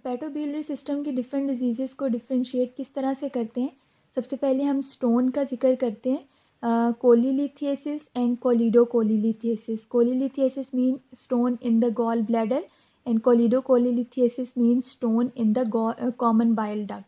Hepatobiliary system की different diseases को differentiate किस तरह से करते हैं। सबसे पहले हम स्टोन का जिक्र करते हैं, cholelithiasis and choledocholithiasis. Cholelithiasis mean stone in the gall bladder and choledocholithiasis mean stone in the common bile duct.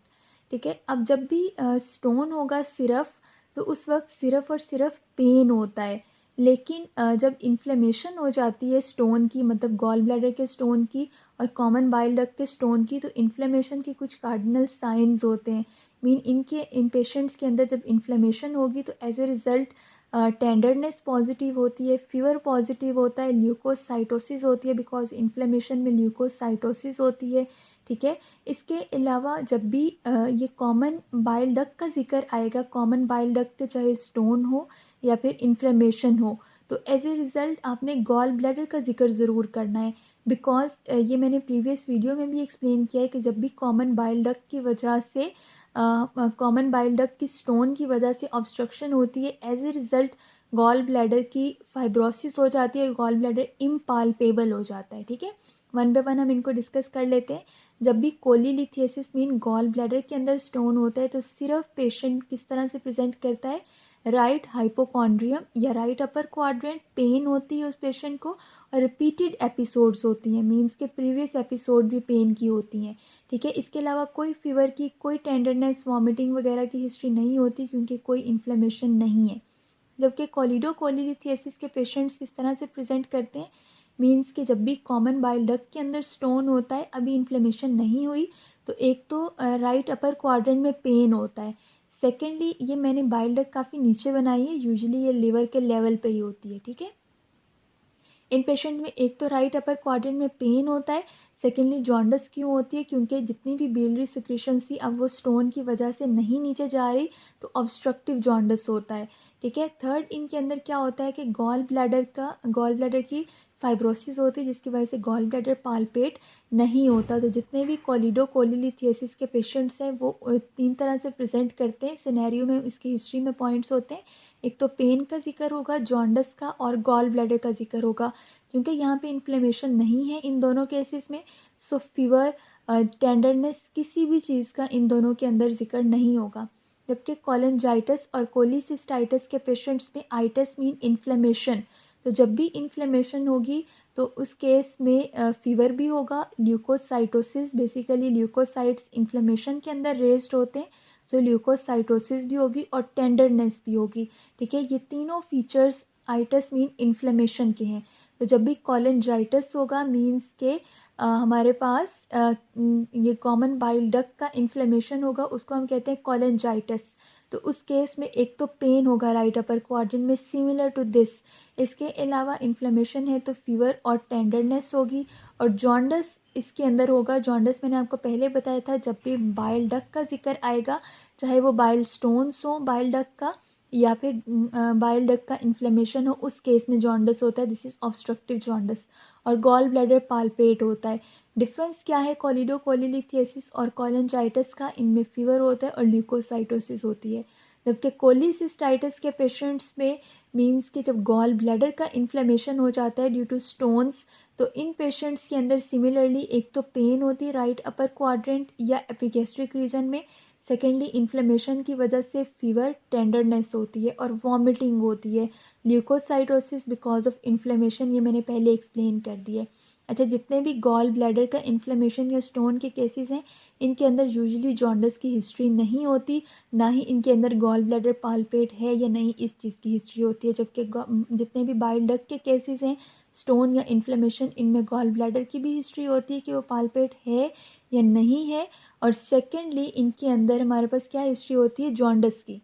ठीक है, अब जब भी स्टोन होगा सिर्फ, तो उस वक्त सिर्फ और सिर्फ पेन होता है। लेकिन जब इन्फ्लेमेशन हो जाती है स्टोन की, मतलब गॉल ब्लैडर के स्टोन की और कॉमन बाइल डक्ट के स्टोन की, तो इन्फ्लेमेशन के कुछ कार्डिनल साइंस होते हैं। मीन इन पेशेंट्स के अंदर जब इन्फ्लेमेशन होगी तो as a result tenderness positive होती है, फीवर पॉजिटिव होता है, ल्यूकोसाइटोसिस होती है, बिकॉज इन्फ्लेमेशन में ल्यूकोसाइटोसिस होती है। ठीक है, इसके अलावा जब भी ये कॉमन बाइल डक्ट का जिक्र आएगा, कॉमन बाइल डक्ट चाहे स्टोन हो या फिर इन्फ्लेमेशन हो, तो एज ए रिज़ल्ट आपने गॉल ब्लैडर का जिक्र ज़रूर करना है। बिकॉज ये मैंने प्रीवियस वीडियो में भी एक्सप्लेन किया है कि जब भी कॉमन बाइल डक्ट की वजह से, कॉमन बाइल डक्ट की स्टोन की वजह से ऑब्स्ट्रक्शन होती है, as a result gall bladder की फाइब्रोसिस हो जाती है, गॉल ब्लैडर इम्पाल्पेबल हो जाता है। ठीक है, वन बाय वन हम इनको डिस्कस कर लेते हैं। जब भी कोलीलिथियसिस मीन गॉल ब्लैडर के अंदर स्टोन होता है, तो सिर्फ पेशेंट किस तरह से प्रेजेंट करता है, राइट हाइपोकॉन्ड्रियम या राइट अपर क्वाड्रेंट, पेन होती है उस पेशेंट को, और रिपीटेड एपिसोड्स होती हैं, मींस के प्रीवियस एपिसोड भी पेन की होती हैं। ठीक है, इसके अलावा कोई फीवर की, कोई टेंडरनेस, वॉमिटिंग वगैरह की हिस्ट्री नहीं होती, क्योंकि कोई इन्फ्लेमेशन नहीं है। जबकि कोलिडोकोलीलिथियसिस के पेशेंट्स किस तरह से प्रेजेंट करते हैं, मींस कि जब भी कॉमन बाइल डक्ट के अंदर स्टोन होता है, अभी इन्फ्लेमेशन नहीं हुई, तो एक तो राइट अपर क्वाड्रेंट में पेन होता है। सेकेंडली, ये मैंने बाइल डक्ट काफ़ी नीचे बनाई है, यूजुअली ये लिवर के लेवल पे ही होती है। ठीक है, इन पेशेंट में एक तो राइट अपर क्वाड्रेंट में पेन होता है। सेकेंडली, जॉन्डिस क्यों होती है, क्योंकि जितनी भी बिलियरी सिक्रीशंस थी, अब वो स्टोन की वजह से नहीं नीचे जा रही, तो ऑब्स्ट्रक्टिव जॉन्डिस होता है। ठीक है, थर्ड, इनके अंदर क्या होता है कि गॉल ब्लैडर की फाइब्रोसिस होती है, जिसकी वजह से गॉल ब्लैडर पाल्पेट नहीं होता। तो जितने भी कोलिडोकोलीलिथियसिस के पेशेंट्स हैं, वो 3 तरह से प्रेजेंट करते हैं सिनेरियो में, इसकी हिस्ट्री में पॉइंट्स होते हैं। एक तो पेन का जिक्र होगा, जॉन्डिस का, और गॉल ब्लैडर का जिक्र होगा। क्योंकि यहाँ पे इन्फ्लेमेशन नहीं है इन दोनों केसेस में, सो फीवर, टेंडरनेस, किसी भी चीज़ का इन दोनों के अंदर जिक्र नहीं होगा। जबकि कोलेंजाइटिस और कोलिसिस्टाइटिस के पेशेंट्स में, आइटिस मीन इन्फ्लेमेशन, तो जब भी इन्फ्लेमेशन होगी तो उस केस में फीवर भी होगा, ल्यूकोसाइटोसिस, बेसिकली ल्यूकोसाइट्स इन्फ्लेमेशन के अंदर रेज्ड होते हैं, सो ल्यूकोसाइटोसिस भी होगी और टेंडरनेस भी होगी। ठीक है, ये तीनों फीचर्स आइटिस मीन इन्फ्लेमेशन के हैं। तो जब भी कोलेंजाइटिस होगा, मीन्स के हमारे पास ये कॉमन बाइल डक्ट का इन्फ्लेमेशन होगा, उसको हम कहते हैं कोलेंजाइटिस। तो उस केस में एक तो पेन होगा राइट अपर क्वाड्रेंट में, सिमिलर टू दिस। इसके अलावा इन्फ्लेमेशन है तो फीवर और टेंडरनेस होगी, और जॉन्डिस इसके अंदर होगा। जॉन्डिस मैंने आपको पहले बताया था, जब भी बाइल डक्ट का जिक्र आएगा, चाहे वो बाइल स्टोन्स हो बाइल डक्ट का, या फिर बाइल डक्ट का इन्फ्लेमेशन हो, उस केस में जॉन्डिस होता है, दिस इज ऑब्स्ट्रक्टिव जॉन्डिस। और गॉल ब्लैडर पाल्पेट होता है। डिफरेंस क्या है कोलिडोकोलीलिथियसिस और कोलेंजाइटिस का, इनमें फीवर होता है और ल्यूकोसाइटोसिस होती है। जबकि कोलिसिस्टाइटिस के पेशेंट्स में, मींस कि जब गॉल ब्लैडर का इन्फ्लेमेशन हो जाता है ड्यू टू स्टोन्स, तो इन पेशेंट्स के अंदर सिमिलरली एक तो पेन होती है राइट अपर क्वाड्रेंट या एपिगैस्ट्रिक रीजन में, सेकेंडली इन्फ्लेमेशन की वजह से फीवर, टेंडरनेस होती है और वॉमिटिंग होती है। ल्यूकोसाइटोसिस बिकॉज ऑफ इन्फ्लेमेशन, ये मैंने पहले एक्सप्लेन कर दिया है। अच्छा, जितने भी गॉल ब्लैडर का इन्फ्लेमेशन या स्टोन के केसेस हैं, इनके अंदर यूजुअली जॉन्डिस की हिस्ट्री नहीं होती, ना ही इनके अंदर गॉल ब्लैडर पाल्पेट है या नहीं, इस चीज़ की हिस्ट्री होती है। जबकि जितने भी बाइल डक्ट के केसेस हैं, स्टोन या इन्फ्लेमेशन, इनमें गॉल ब्लैडर की भी हिस्ट्री होती है कि वो पाल्पेट है या नहीं है। और सेकेंडली, इनके अंदर हमारे पास क्या हिस्ट्री होती है, जॉन्डिस की।